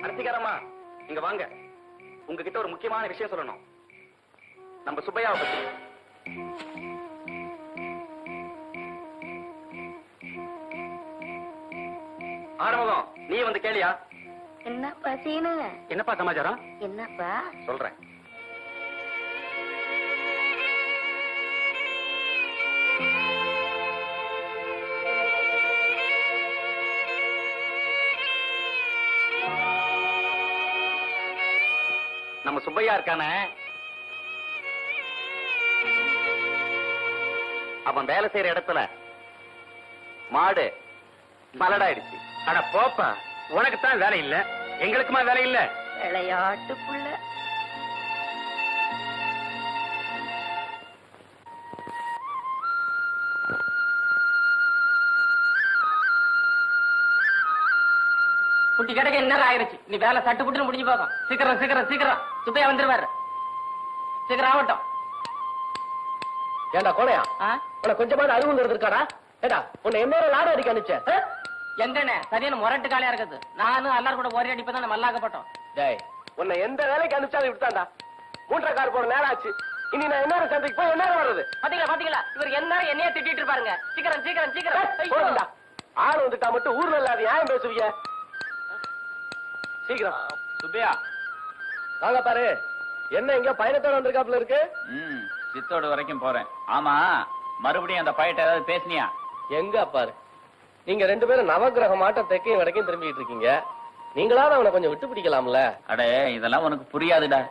அரசிகாரம்மா இங்க வாங்க. உங்ககிட்ட ஒரு முக்கியமான விஷயம் சொல்லணும். நம்ம சுப்பையாவை பத்தி. ஆரம்பம் நீ வந்து கேளியா? என்னப்பா சீனு? என்னப்பா சமாச்சாரம்? என்னப்பா சொல்றேன். நம்ம சுப்பையா இருக்கானே, அவன் வேலை செய்யற இடத்துல மாடு மலடாயிடுச்சு. அட போப்பா, உனக்கு தான் வேலை இல்ல, எங்களுக்குமா வேலை இல்ல? விளையாட்டு புள்ள. குட்டி கிடக்க என்ன ஆயிருச்சு? நீ வேலை சட்டு புட்டு முடிஞ்சு போகும். சீக்கிரம் சீக்கிரம் சீக்கிரம் சுப்பையா வந்துருவாரு. சீக்கிரம் ஆகட்டும். ஏண்டா கோலையா, உனக்கு கொஞ்சமாவது அறிவுங்கிறது இருக்காடா? ஏடா உன்னை என்ன லாடம் அடிக்க அனுச்ச? எங்கண்ணே சரியான முரட்டு காலையா இருக்குது. நானும் எல்லாரும் கூட ஒரே அடிப்பதான் நம்ம மல்லாக்கப்பட்டோம். டேய், உன்னை எந்த வேலைக்கு அனுப்பிச்சாலும் இப்படித்தான்டா. 3.5 கார் போன நேரம் ஆச்சு. இனி நான் என்ன சந்தைக்கு போய் என்ன வர்றது? பாத்தீங்களா பாத்தீங்களா, இவர் என்ன என்னைய திட்டிட்டு இருப்பாருங்க. சீக்கிரம் சீக்கிரம் சீக்கிரம். ஆள் வந்துட்டா மட்டும் ஊர்ல இல்லாத நியாயம் பேசுவீங்க. சீக்கிரம் சுப்பையா வாங்க பாரு. என்ன இங்க பயணத்தோட வந்திருக்காப்புல இருக்கு? சித்தோடு வரைக்கும் போறேன். ஆமா, மறுபடியும் அந்த பையட்ட ஏதாவது பேசுனியா? எங்க பாரு, நீங்க 2 பேரும் நவகிரக மாட்டம் தெற்கையும் வரைக்கும் திரும்பிட்டு இருக்கீங்க. நீங்களாவது அவனை கொஞ்சம் விட்டு பிடிக்கலாம்ல? அடே, இதெல்லாம் உனக்கு புரியாதுடா.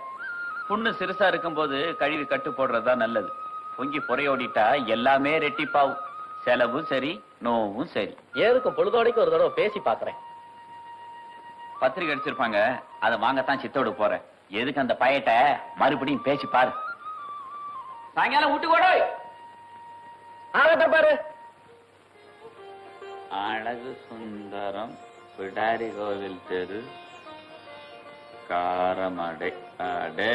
புண்ணு சிறுசா இருக்கும் போது கழுவி கட்டு போடுறதா நல்லது. பொங்கி பொறையோடிட்டா எல்லாமே ரெட்டிப்பாவும். செலவும் சரி, நோவும் சரி. ஏதுக்கும் பொழுதோடைக்கு ஒரு தடவை பேசி பாக்குறேன். பத்திரிக்கை அடிச்சிருப்பாங்க, அதை வாங்கத்தான் சித்தோடு போறேன். எதுக்கு அந்த பையட்ட மறுபடியும் பேசி பாரு. சாயங்காலம் வீட்டு கூட ஆகட்ட பாரு. அழகு சுந்தரம், பிடாரி கோவில் தெரு, காரமடை. அடே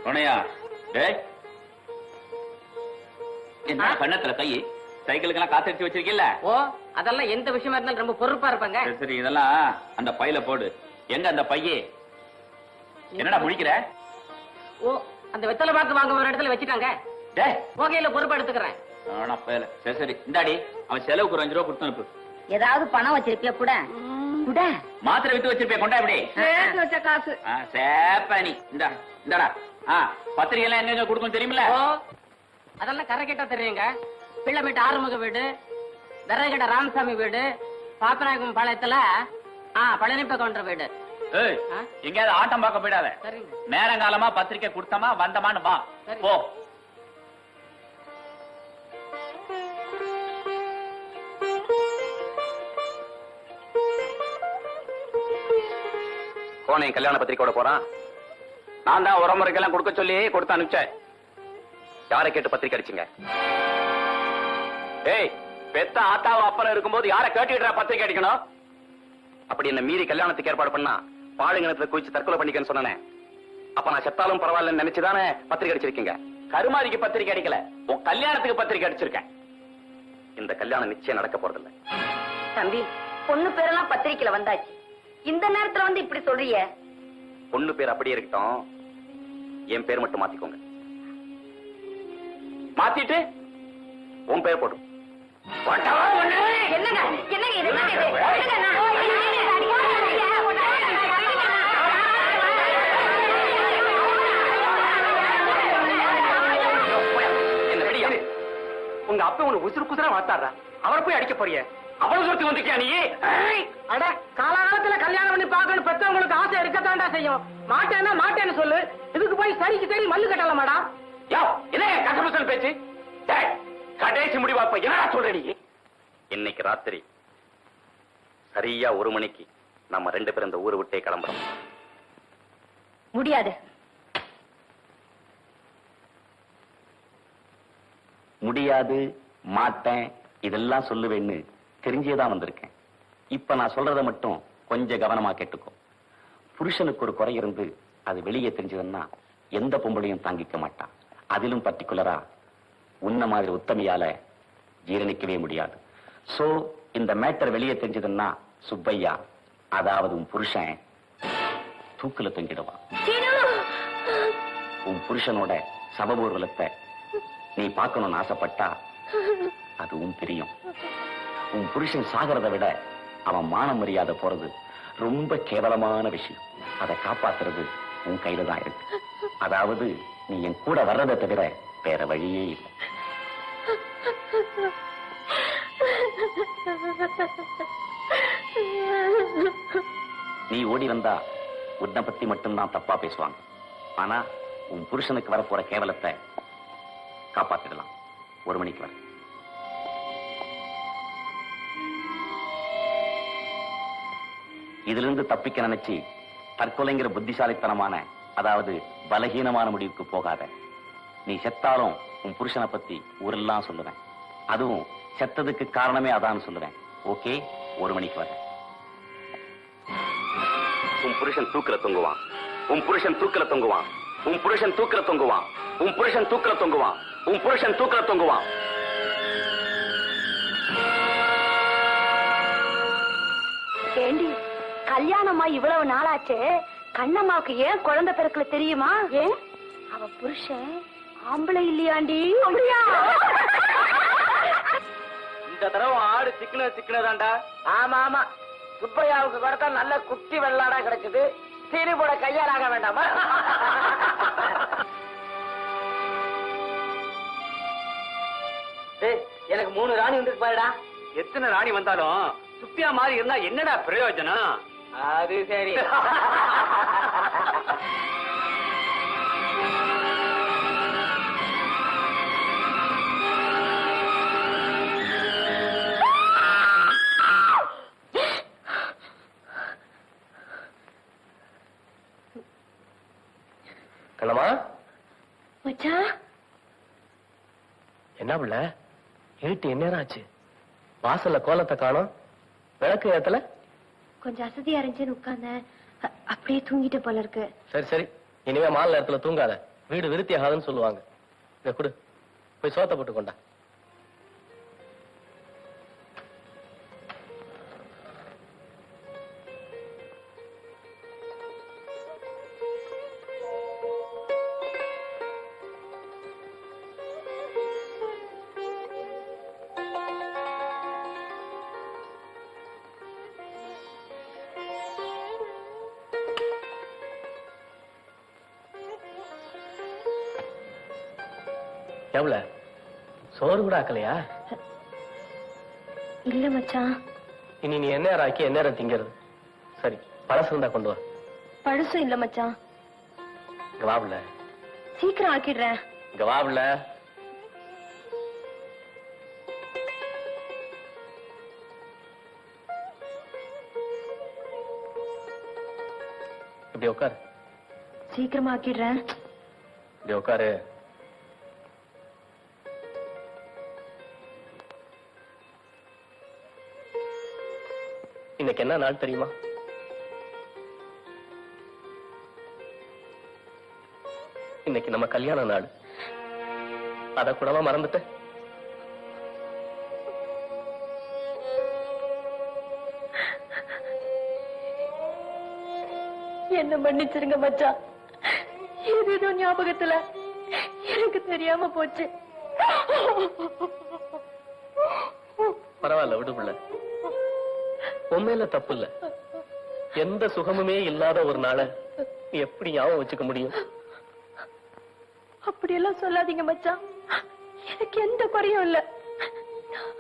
உனையா? டே, என்ன கண்ணத்துல கை? சைக்கிளுக்கெல்லாம் காத்தடிச்சு வச்சிருக்கீல்ல? ஓ, அதெல்லாம் எந்த விஷயமா இருந்தாலும் ரொம்ப பொறுப்பா இருப்பாங்க. சரி, இதெல்லாம் அந்த பையில போடு. எங்க அந்த பையே? என்னடா முடிக்கிற? ஓ, அந்த வெத்தலை பாக்கு வாங்க ஒரு இடத்துல வச்சுட்டாங்க. டேய், போகையில பொறுப்பா எடுத்துக்கிறேன். சரி சரி, இந்தாடி, அவன் செலவுக்கு ஒரு 5 ரூபா கொடுத்து அனுப்பு. ஏதாவது பணம் வச்சிருப்பியா? கூட கூட மாத்திரை வித்து வச்சிருப்பேன், கொண்டா இப்படி. சேர்த்து வச்ச காசு. சேப்பானி இந்தாடா. பத்திரிகை எல்லாம் எங்க கொடுக்கும் தெரியுமில்ல? ஓ, அதெல்லாம் கரை கேட்டா தெரியுங்க. பிள்ளைமேட்டு ஆறுமுக வீடு, தரகட ராமசாமி வீடு, பாப்பநாயகம் பாளையத்துல பழனிப்ப கவுண்டர் வீடு. ஏய், எங்கயாவது ஆட்டம் பார்க்க போயிடாத. சரிங்க. நேரங்காலமா பத்திரிக்கை கொடுத்தமா வந்தமான்னு வா. சரி. போ. போனே கல்யாண பத்திரிக்கையோட போறான். நான் தான் உரமுறைக்கெல்லாம் கொடுக்க சொல்லி கொடுத்து அனுப்பிச்சேன். யாரை கேட்டு பத்திரிக்கை அடிச்சுங்க? ஏய், பெத்த ஆத்தாவும் அப்பனும் இருக்கும்போது யாரை கேட்டுக்கிட்டா பத்திரிக்கை அடிக்கணும்? அப்படி என்ன மீறி கல்யாணத்துக்கு ஏற்பாடு பண்ணா பாழுங்கிணத்துல குளிச்சு தற்கொலை பண்ணிக்கன்னு சொன்னேன். அப்ப நான் செத்தாலும் பரவாயில்லன்னு நினைச்சுதானே பத்திரிக்கை அடிச்சிருக்கீங்க. கருமாதிக்கு பத்திரிக்கை அடிக்கல, உன் கல்யாணத்துக்கு பத்திரிக்கை அடிச்சிருக்கேன். இந்த கல்யாணம் நிச்சயம் நடக்க போறதில்லை. தம்பி, பொண்ணு பேரெல்லாம் பத்திரிக்கையில வந்தாச்சு. இந்த நேரத்துல வந்து இப்படி சொல்றிய? பொண்ணு பேர் அப்படியே இருக்கட்டும், என் பேர் மட்டும் மாத்திக்கோங்க. மாத்திட்டு உன் பேர் போடும். என்னங்க என்னங்க இது? உங்க அப்பா உன்னை உசுறு குசுரா வாத்தாடுறா, அவரை போய் அடிக்க போறிய? அவ்வளவு தூரத்துக்கு வந்துட்டியா நீ? அட, காலகாலத்துல கல்யாணம் பண்ணி பார்க்கணும் பெற்றவங்களுக்கு ஆசை இருக்கத்தாண்டா செய்யும். மாட்டேன்னா மாட்டேன்னு சொல்லு. இதுக்கு போய் சரிக்கு சரி மல்லு கட்டல மேடம். என்ன கசமசல் பேச்சு? கடைசி முடிவாப்ப என்ன சொல்ற நீ? இன்னைக்கு ராத்திரி சரியா 1 மணிக்கு நம்ம 2 பேரும் இந்த ஊரை விட்டே கிளம்புறோம். முடியாது. முடியாது, மாட்டேன், இதெல்லாம் சொல்லுவேன்னு தெரிஞ்சேதான் வந்திருக்கேன். இப்ப நான் சொல்றத மட்டும் கொஞ்சம் கவனமா கேட்டுக்கோ. புருஷனுக்கு ஒரு குறை இருந்து அது வெளியே தெரிஞ்சதுன்னா எந்த பொம்பளையும் தாங்கிக்க மாட்டான். அதிலும் பர்டிகுலரா உன்ன மாதிரி உத்தமையால ஜீரணிக்கவே முடியாது. சோ இந்த மேட்டர் வெளியே தெரிஞ்சதுன்னா சுப்பையா அதாவது உன் புருஷன் தூக்குல தொங்கிடுவான். உன் புருஷனோட சபபூர்வலத்தை நீ பார்க்கணும்னு ஆசைப்பட்டா அது உன் தெரியும். உன் புருஷன் சாகிறத விட அவன் மான மரியாதை போறது ரொம்ப கேவலமான விஷயம். அதை காப்பாத்துறது உன் கையில தான் இருக்கு. அதாவது நீ என் கூட வர்றதை தவிர வேற வழியே இல்லை. நீ ஓடி வந்தா உன்னை பத்தி மட்டும்தான் தப்பா பேசுவாங்க. ஆனா உன் புருஷனுக்கு வரப்போற கேவலத்தை காப்பாத்திடலாம். 1 மணிக்கு வர. இதுல இருந்து தப்பிக்க நினைச்சு தற்கொலைங்கிற புத்திசாலித்தனமான, அதாவது பலகீனமான முடிவுக்கு போகாத. நீ செத்தாலும் உன் புருஷனை பத்தி ஊரெல்லாம் சொல்லுவேன். அதுவும் செத்ததுக்கு காரணமே அதான் சொல்லுவேன். ஓகே, 1 மணிக்கு வர. உன் புருஷன் தூக்குல தொங்குவான். உன் புருஷன் தூக்குல தொங்குவான். உன் புருஷன் தூக்குல தொங்குவான். உன் புருஷன் தூக்குல தொங்குவான். உன் புருஷன் தூக்குல தொங்குவான். ஏண்டி, கல்யாணமா இவ்வளவு நாளாச்சு, கண்ணம்மாவுக்கு ஏன் குழந்தை பிறக்கல தெரியுமா? ஏன்? அவ புருஷன் ஆம்பளை இல்லையாண்டி. அப்படியா? இந்த தடவை ஆடு சிக்கனதாண்டா. ஆமா ஆமா, சுப்பையாவுக்கு கொடுத்தா நல்ல குட்டி வெள்ளாடா கிடைச்சது. சீனி போட கையாலாக வேண்டாமா? எனக்கு 3 ராணி வந்து பாருடா. எத்தனை ராணி வந்தாலும் சுப்பியா மாதிரி இருந்தா என்னடா பிரயோஜனம்? அது சரி. கண்ணம்மா, மச்சான், என்ன பிள்ள இருட்டு என்ன ஆச்சு? வாசல்ல கோலத்தை காணோம், விளக்கு ஏத்தல. கொஞ்சம் அசதியா இருந்துச்சுன்னு உட்கார்ந்தேன், அப்படியே தூங்கிட்டு போல இருக்கு. சரி சரி, இனிமே மாலை நேரத்துல தூங்காத, வீடு விருத்தி ஆகாதுன்னு சொல்லுவாங்க. இத குடு, போய் சோத்த போட்டு கொண்டா. எவ்வளவு சோறு கூட ஆக்கலையா? இல்ல மச்சான். இனி நீ என்ன ஆக்கி என்ன திங்கிறது? சரி, பழசு இருந்தா கொண்டு வா. பழசும் இல்ல மச்சான். இங்க வாவுல. சீக்கிரம் ஆக்கிடுறேன். இங்க வாவுல. இப்படி உட்காரு. சீக்கிரமா ஆக்கிடுறேன். இப்படி உட்காரு. இன்னைக்கு என்ன நாள் தெரியுமா? இன்னைக்கு நம்ம கல்யாண நாள். அத கூடவா மறந்துட்ட? என்ன மன்னிச்சிருங்க மச்சான். ஏதோ ஞாபகத்துல எனக்கு தெரியாம போச்சு. பரவாயில்ல, விடு பிள்ளை. உண்மையில தப்பு இல்ல. எந்த சுகமுமே இல்லாத ஒரு நாளை நீ எப்படி ஞாபகம் வச்சுக்க முடியும்? அப்படியெல்லாம் சொல்லாதீங்க மச்சான். எனக்கு எந்த குறையும் இல்ல.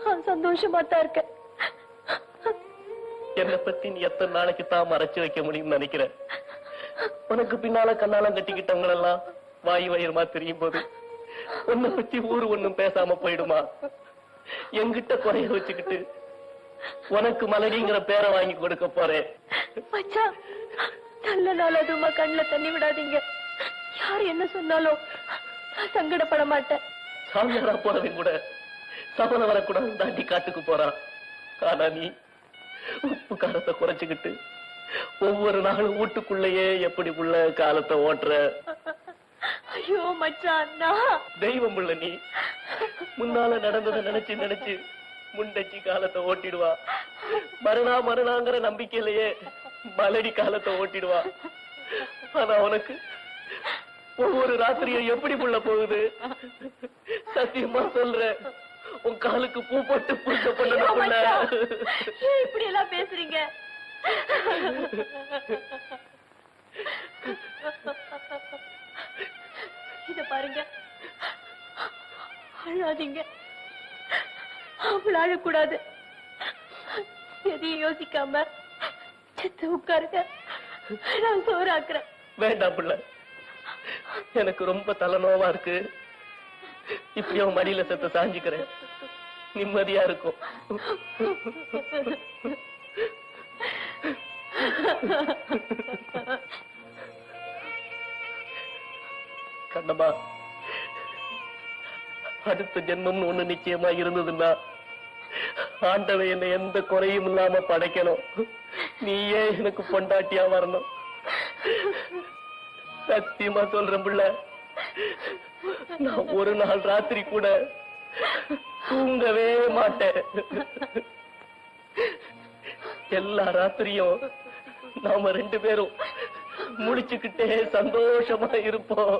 நான் சந்தோஷமா தான் இருக்கேன். என்னை பத்தி நீ எத்தனை நாளைக்கு தான் மறைச்சு வைக்க முடியும்னு நினைக்கிற? உனக்கு பின்னால கண்ணாலம் கட்டிக்கிட்டவங்க எல்லாம் வாய் வயிறுமா தெரியும் போது உன்னை பத்தி ஊரு ஒண்ணும் பேசாம போயிடுமா? என்கிட்ட குறைய வச்சுக்கிட்டு உனக்கு மலடிங்கிற பேரை வாங்கி கொடுக்க போறேன். மச்சான், நல்ல நாள் அதுமா கண்ணுல தண்ணி விடாதீங்க. யார் என்ன சொன்னாலும் நான் சங்கடப்பட மாட்டேன். சாமியாரா போறவன் கூட சபல வரக்கூடாது தாண்டி காட்டுக்கு போறான். ஆனா நீ உப்பு காரத்தை குறைச்சுக்கிட்டு ஒவ்வொரு நாளும் வீட்டுக்குள்ளேயே எப்படி உள்ள காலத்தை ஓட்டுற. ஐயோ மச்சான், தெய்வம் உள்ள நீ முன்னால நடந்ததை நினைச்சு நினைச்சு முண்டச்சி காலத்தை ஓட்டிடுவா. மரணாங்கிற நம்பிக்கையிலேயே மலடி காலத்தை ஓட்டிடுவா. ஆனா உனக்கு ஒவ்வொரு ராத்திரியும் எப்படி புள்ள போகுது? சத்தியமா சொல்றேன், உன் காலுக்கு பூ போட்டு பூஜை பண்ணணும் புள்ள. ஏன் இப்படி எல்லாம் பேசுறீங்க? இத பாருங்க, அழாதீங்க. அவள அழக்கூடாது. எதையும் யோசிக்காம சித்த உட்காருங்க, நான் சோறாக்குறேன். வேண்டாம் புள்ள, எனக்கு ரொம்ப தலைநோவா இருக்கு. இப்படியோ மடியில செத்த சாஞ்சிக்கிறேன், நிம்மதியா இருக்கும். கண்ணம்மா, அடுத்த ஜென்மம்னு ஒண்ணு நிச்சயமா இருந்ததுன்னா ஆண்டவன் என்னை எந்த குறையும் இல்லாம படைக்கணும். நீயே எனக்கு பொண்டாட்டியா வரணும். சத்தியமா சொல்றேன் புள்ள, நான் ஒரு நாள் ராத்திரி கூட தூங்கவே மாட்டேன். எல்லா ராத்திரியும் நாம 2 பேரும் முடிச்சுக்கிட்டே சந்தோஷமா இருப்போம்.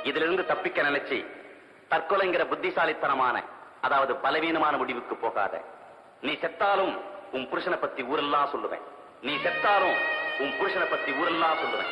இதிலிருந்து தப்பிக்க நினைச்சு தற்கொலைங்கிற புத்திசாலித்தனமான, அதாவது பலவீனமான முடிவுக்கு போகாத. நீ செத்தாலும் உன் புருஷனை பத்தி ஊரெல்லாம் சொல்லுவேன். நீ செத்தாலும் உன் புருஷனை பத்தி ஊரெல்லாம் சொல்லுவேன்.